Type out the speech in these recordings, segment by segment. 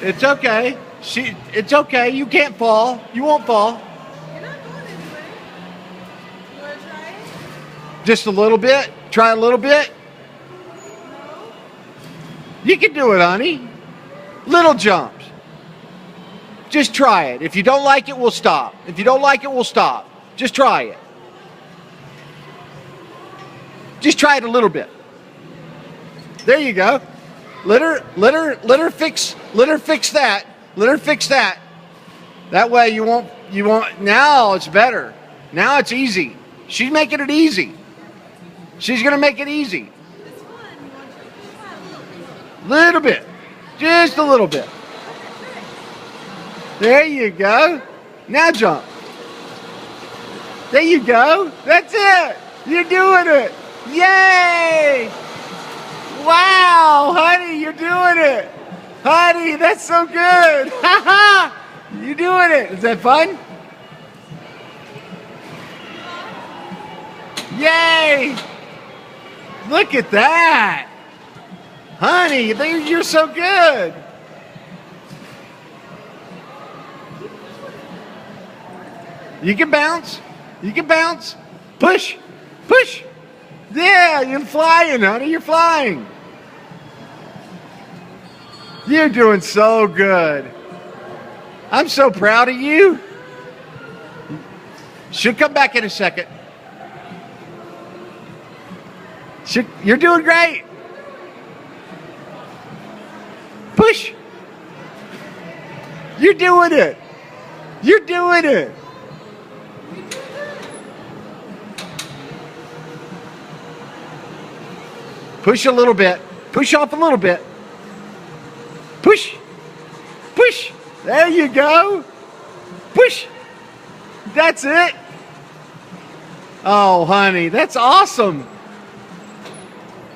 It's okay. It's okay. You can't fall. You won't fall. You're not going anywhere. You want to try it? Just a little bit. Try a little bit. No? You can do it, honey. Little jumps. Just try it. If you don't like it, we'll stop. If you don't like it, we'll stop. Just try it. Just try it a little bit. There you go. Let her fix that. Let her fix that. That way you won't, now it's better. Now it's easy. She's making it easy. She's going to make it easy. It's fun. You want to try a little bit? Little bit. Just a little bit. There you go. Now jump. There you go. That's it. You're doing it. Yay! Wow, honey, you're doing it. Honey, that's so good. You're doing it. Is that fun? Yay! Look at that. Honey, you're so good. You can bounce. You can bounce. Push. Push. Yeah, you're flying, honey. You're flying. You're doing so good. I'm so proud of you. She'll come back in a second. You're doing great. Push. You're doing it. You're doing it. Push a little bit. Push off a little bit. Push. Push. There you go. Push. That's it. Oh, honey, that's awesome.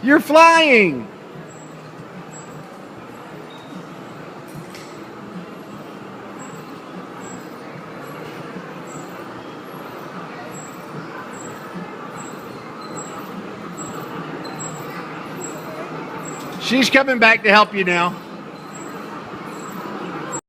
You're flying. She's coming back to help you now.